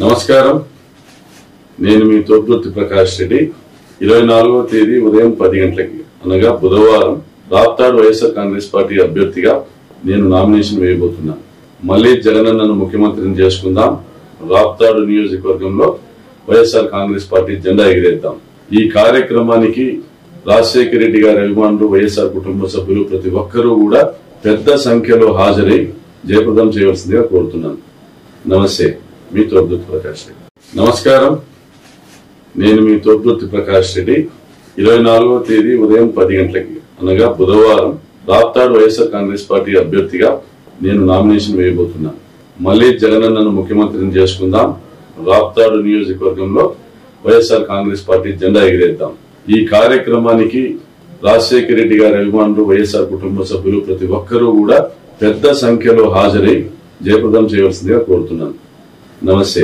నమస్కారం, నేను మీ తోపుదుర్తి ప్రకాష్ రెడ్డి. 24వ తేదీ ఉదయం 10 గంటలకి అనగా బుధవారం రాప్తాడు వైఎస్ఆర్ కాంగ్రెస్ పార్టీ అభ్యర్థిగా నేను నామినేషన్ వేయబోతున్నాను. మళ్లీ జగనన్నను ముఖ్యమంత్రిని చేసుకుందాం, రాప్తాడు నియోజకవర్గంలో వైఎస్ఆర్ కాంగ్రెస్ పార్టీ జెండా ఎగిరేద్దాం. ఈ కార్యక్రమానికి రాజశేఖర రెడ్డి గారి అభిమానులు, వైఎస్ఆర్ కుటుంబ సభ్యులు ప్రతి ఒక్కరూ కూడా పెద్ద సంఖ్యలో హాజరై జయప్రదం చేయవలసిందిగా కోరుతున్నాను. నమస్తే, మీ తోపుదుర్తి ప్రకాష్ రెడ్డి. నమస్కారం, నేను మీ తోపుదుర్తి ప్రకాష్ రెడ్డి. 24వ తేదీ ఉదయం 10 గంటలకి అనగా బుధవారం రాప్తాడు వైఎస్ఆర్ కాంగ్రెస్ పార్టీ అభ్యర్థిగా నేను నామినేషన్ వేయబోతున్నాను. మళ్లీ జగనన్నను ముఖ్యమంత్రిని చేసుకుందాం, రాప్తాడు నియోజకవర్గంలో వైఎస్ఆర్ కాంగ్రెస్ పార్టీ జెండా ఎగిరేద్దాం. ఈ కార్యక్రమానికి రాజశేఖర రెడ్డి గారి అభిమానులు, వైఎస్ఆర్ కుటుంబ సభ్యులు ప్రతి ఒక్కరూ కూడా పెద్ద సంఖ్యలో హాజరై జయప్రదం చేయవలసిందిగా కోరుతున్నాను. నమస్తే.